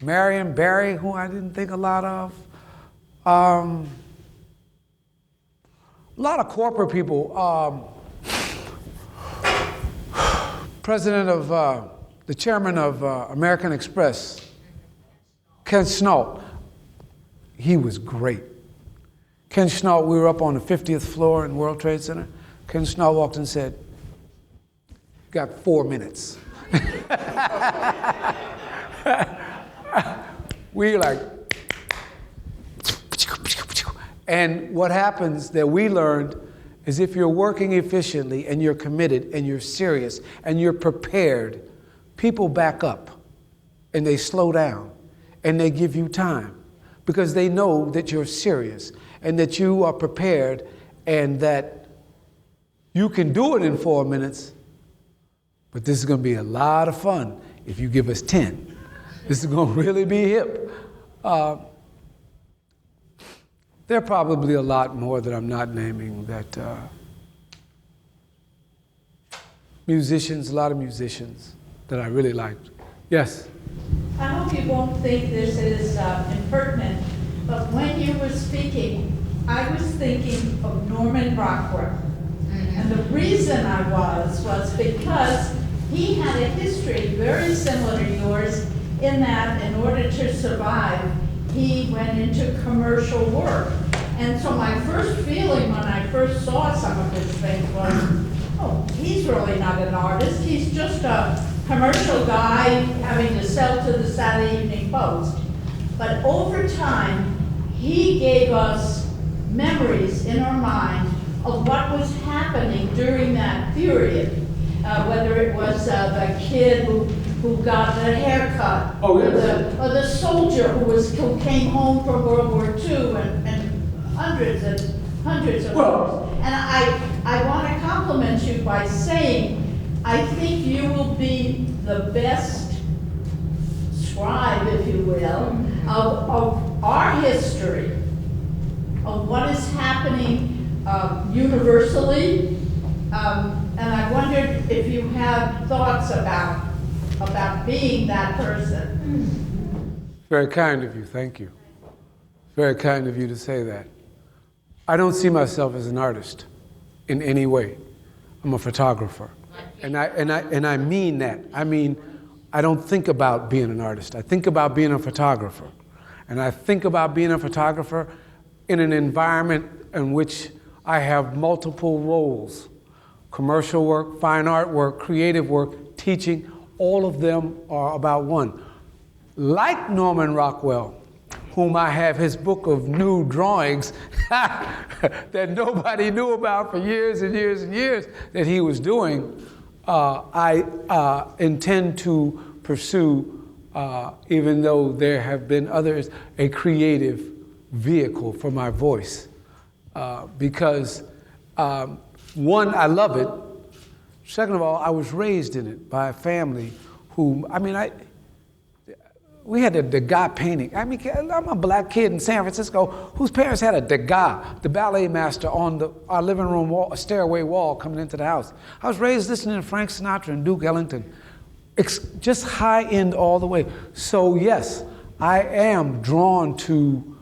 Marion Barry, who I didn't think a lot of. A lot of corporate people. The chairman of American Express, Ken Schnault, he was great. Ken Schnault, we were up on the 50th floor in World Trade Center. Ken Schnault walked in and said, "Got 4 minutes." We like, and what happens that we learned is if you're working efficiently and you're committed and you're serious and you're prepared, people back up and they slow down and they give you time, because they know that you're serious and that you are prepared and that you can do it in 4 minutes, but this is going to be a lot of fun if you give us 10. This is going to really be hip. There are probably a lot more that I'm not naming that musicians, a lot of musicians that I really liked. Yes? I hope you won't think this is impertinent, but when you were speaking, I was thinking of Norman Rockwell. And the reason I was because he had a history very similar to yours, in that in order to survive, he went into commercial work. And so my first feeling when I first saw some of his things was, oh, he's really not an artist. He's just a commercial guy having to sell to the Saturday Evening Post. But over time, he gave us memories in our mind of what was happening during that period. Whether it was the kid who got a haircut, oh, yes. or the soldier who came home from World War II, and hundreds of those. And I want to compliment you by saying, I think you will be the best scribe, if you will, of our history, of what is happening universally. And I wondered if you had thoughts about being that person. Very kind of you, thank you. Very kind of you to say that. I don't see myself as an artist in any way. I'm a photographer. And I mean that. I mean, I don't think about being an artist. I think about being a photographer. And I think about being a photographer in an environment in which I have multiple roles. Commercial work, fine art work, creative work, teaching, all of them are about one. Like Norman Rockwell, whom I have his book of nude drawings that nobody knew about for years and years and years that he was doing, I intend to pursue, even though there have been others, a creative vehicle for my voice. Because one, I love it. Second of all, I was raised in it by a family who, we had a Degas painting. I mean, I'm a black kid in San Francisco whose parents had a Degas, the ballet master, on our living room wall, a stairway wall coming into the house. I was raised listening to Frank Sinatra and Duke Ellington. Just high end all the way. So yes, I am drawn to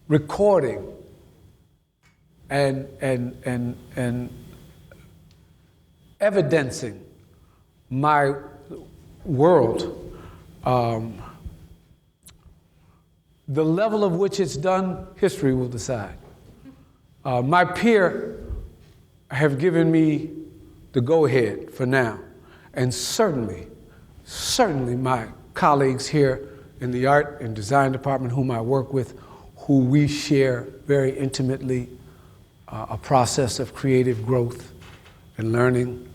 recording and evidencing my world. The level of which it's done, history will decide. My peer have given me the go-ahead for now, and certainly my colleagues here in the art and design department whom I work with, who we share very intimately a process of creative growth and learning.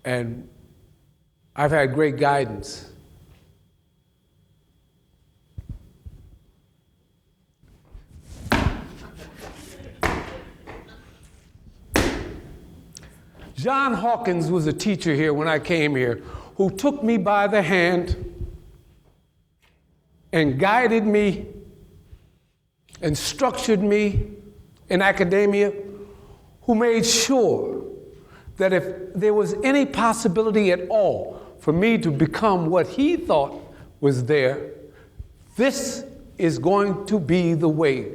And I've had great guidance. John Hawkins was a teacher here when I came here, who took me by the hand and guided me and structured me in academia, who made sure that if there was any possibility at all for me to become what he thought was there, this is going to be the way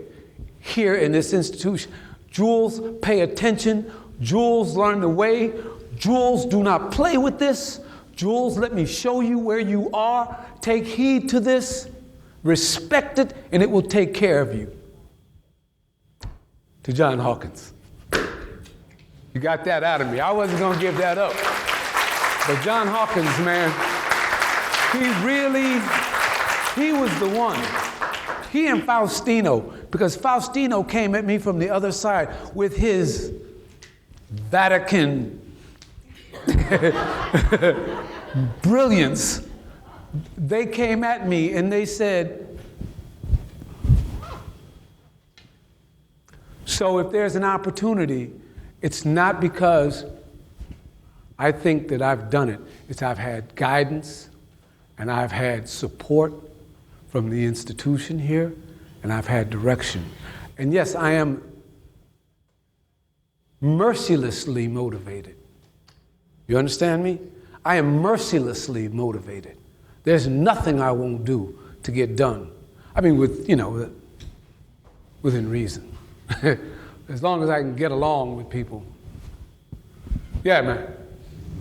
here in this institution. Jules, pay attention. Jules, learn the way. Jules, do not play with this. Jules, let me show you where you are. Take heed to this. Respect it, and it will take care of you. To John Hawkins. You got that out of me. I wasn't going to give that up. But John Hawkins, man, he was the one. He and Faustino, because Faustino came at me from the other side with his Vatican brilliance. They came at me and they said, so if there's an opportunity, it's not because I think that I've done it. It's I've had guidance and I've had support from the institution here, and I've had direction. And yes, I am mercilessly motivated. You understand me? I am mercilessly motivated. There's nothing I won't do to get done. I mean, within reason. As long as I can get along with people. Yeah, man.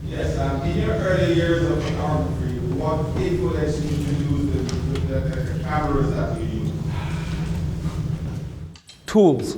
Yes, in your early years of photography, what influenced you to use the cameras that you use? Tools.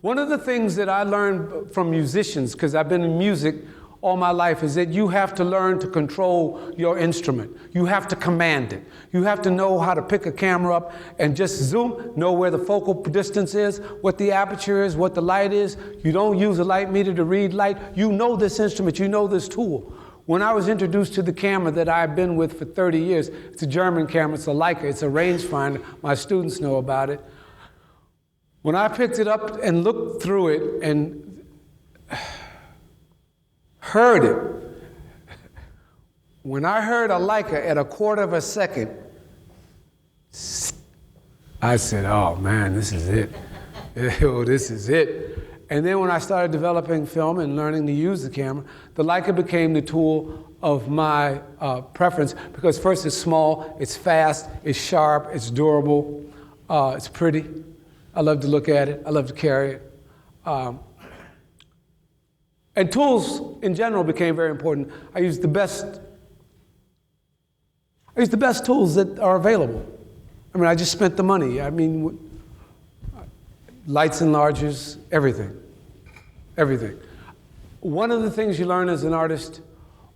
One of the things that I learned from musicians, because I've been in music all my life, is that you have to learn to control your instrument. You have to command it. You have to know how to pick a camera up and just zoom, know where the focal distance is, what the aperture is, what the light is. You don't use a light meter to read light. You know this instrument, you know this tool. When I was introduced to the camera that I've been with for 30 years, it's a German camera, it's a Leica, it's a rangefinder. My students know about it. When I picked it up and looked through it and heard it, when I heard a Leica at 1/4 of a second, I said, oh man, this is it. Oh, this is it. And then when I started developing film and learning to use the camera, the Leica became the tool of my preference, because first it's small, it's fast, it's sharp, it's durable, it's pretty. I love to look at it, I love to carry it. And tools in general became very important. I use the best tools that are available. I mean, I just spent the money. I mean, lights enlargers, everything. One of the things you learn as an artist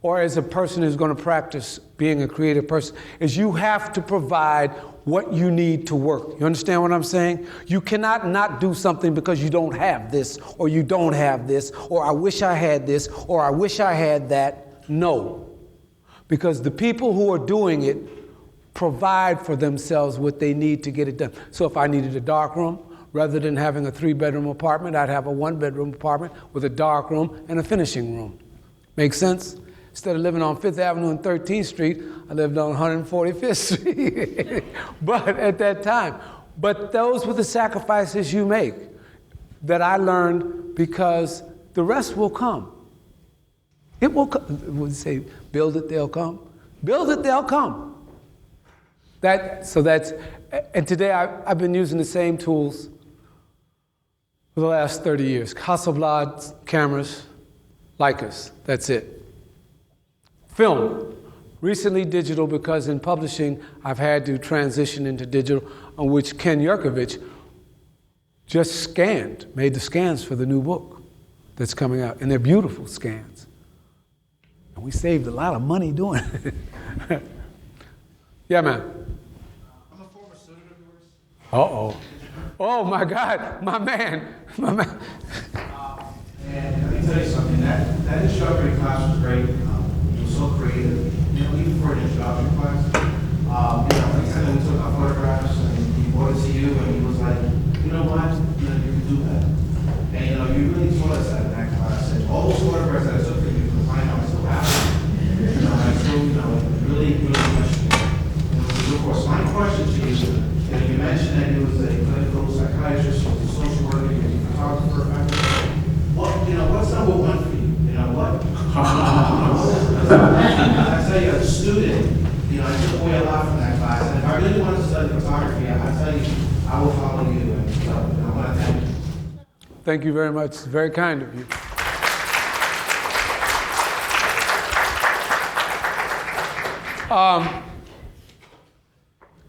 or as a person who's going to practice being a creative person is you have to provide what you need to work. You understand what I'm saying? You cannot not do something because you don't have this, or you don't have this, or I wish I had this, or I wish I had that. No. Because the people who are doing it provide for themselves what they need to get it done. So if I needed a dark room, rather than having a 3-bedroom apartment, I'd have a 1-bedroom apartment with a dark room and a finishing room. Make sense? Instead of living on 5th Avenue and 13th Street, I lived on 145th Street. But at that time, but those were the sacrifices you make that I learned, because the rest will come. It will come. It would say, build it, they'll come. Build it, they'll come. And today I've been using the same tools for the last 30 years. Hasselblad cameras, Leicas, that's it. Film, recently digital, because in publishing I've had to transition into digital, on which Ken Yurkovich just made the scans for the new book that's coming out, and they're beautiful scans. And we saved a lot of money doing it. Yeah, man. I'm a former student of yours. Uh-oh. Oh, my God, my man. And let me tell you something, that instructor in class was great. He was so creative. Even for an introduction class, like I said, we took our photographs and he brought it to you and he was like, you know what, you can do that. And you really taught us that in that class. And all those photographs that I took for you, because I know I'm so happy. I still, really, really much. Of course, my question to you, you mentioned that he was a clinical psychiatrist, he was a social worker, he was a photographer. What's number one for you? What? I tell you, as a student, I took away a lot from that class. And if I really wanted to study photography, I tell you, I will follow you. And so, I want to thank you. Thank you very much. It's very kind of you.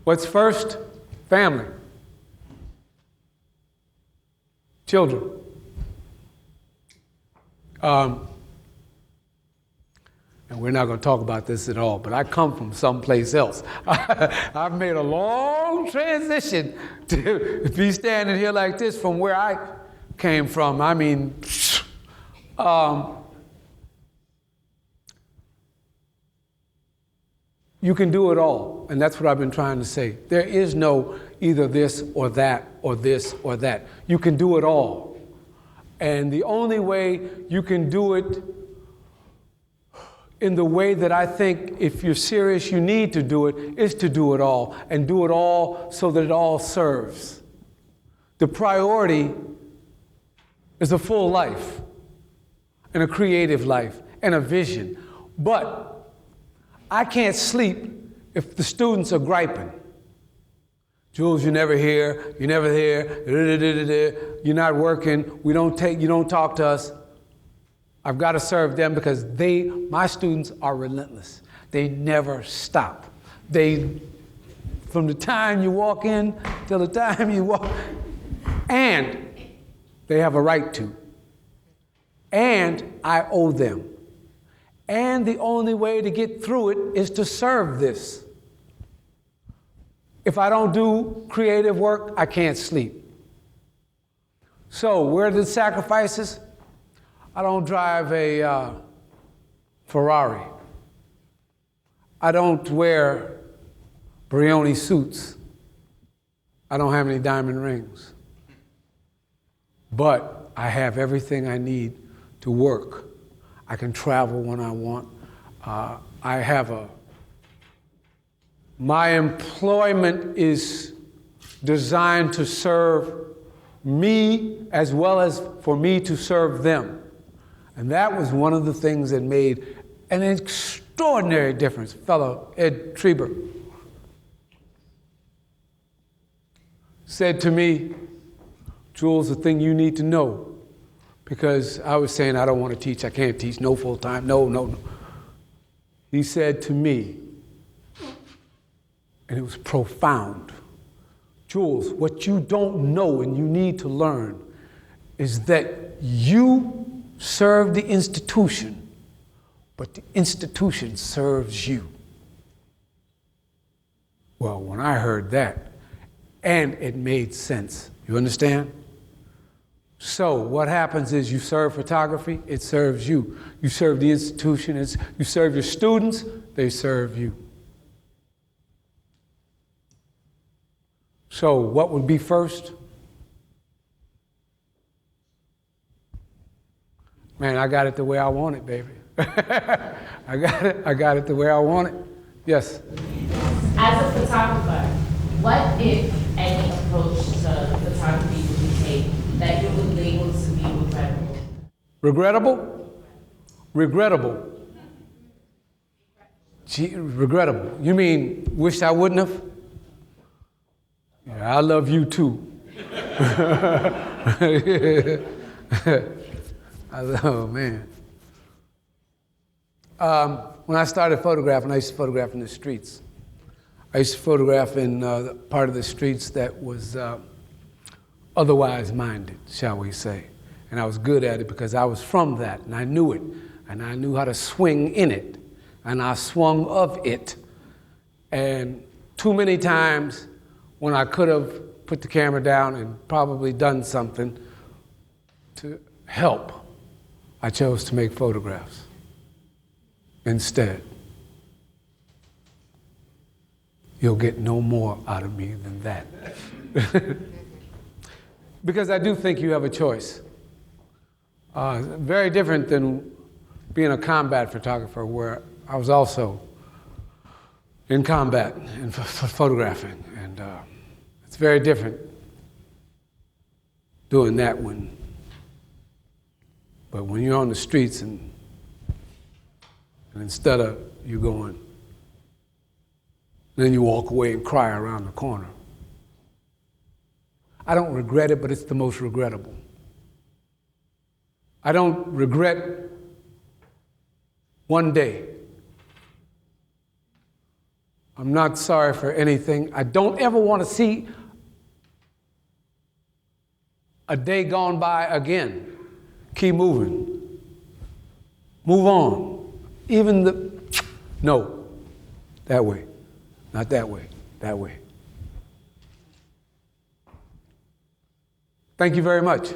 What's first? Family. Children. And we're not going to talk about this at all, but I come from someplace else. I've made a long transition to be standing here like this from where I came from. I mean, you can do it all, and that's what I've been trying to say. There is no either this or that or this or that. You can do it all. And the only way you can do it in the way that I think, if you're serious, you need to do it, is to do it all, and do it all so that it all serves. The priority is a full life, and a creative life, and a vision. But I can't sleep if the students are griping. Jules, you're never here, you're never here, you're not working, you don't talk to us. I've got to serve them because my students are relentless. They never stop. From the time you walk in till the time you walk, and they have a right to. And I owe them. And the only way to get through it is to serve this. If I don't do creative work, I can't sleep. So where are the sacrifices? I don't drive a Ferrari. I don't wear Brioni suits. I don't have any diamond rings. But I have everything I need to work. I can travel when I want. My employment is designed to serve me as well as for me to serve them. And that was one of the things that made an extraordinary difference. Fellow Ed Treber said to me, Jules, the thing you need to know, because I was saying I don't want to teach, I can't teach, no full time, no. He said to me, and it was profound, Jules, what you don't know and you need to learn is that you serve the institution, but the institution serves you. Well, when I heard that, and it made sense, you understand? So what happens is you serve photography, it serves you. You serve the institution, you serve your students, they serve you. So what would be first? Man, I got it the way I want it, baby. I got it the way I want it. Yes. As a photographer, what, if any, approach to photography would you take that you would label to be regrettable? Regrettable? Regrettable. Gee, regrettable. You mean wish I wouldn't have? Yeah, I love you too. Oh, man. When I started photographing, I used to photograph in the streets. I used to photograph in the part of the streets that was otherwise minded, shall we say. And I was good at it because I was from that, and I knew it, and I knew how to swing in it, and I swung of it. And too many times when I could have put the camera down and probably done something to help, I chose to make photographs instead. You'll get no more out of me than that. Because I do think you have a choice. Very different than being a combat photographer, where I was also in combat and photographing. And it's very different doing that one. But when you're on the streets and instead of you going, then you walk away and cry around the corner. I don't regret it, but it's the most regrettable. I don't regret one day. I'm not sorry for anything. I don't ever want to see a day gone by again. Keep moving. Move on. No, that way. Not that way, that way. Thank you very much.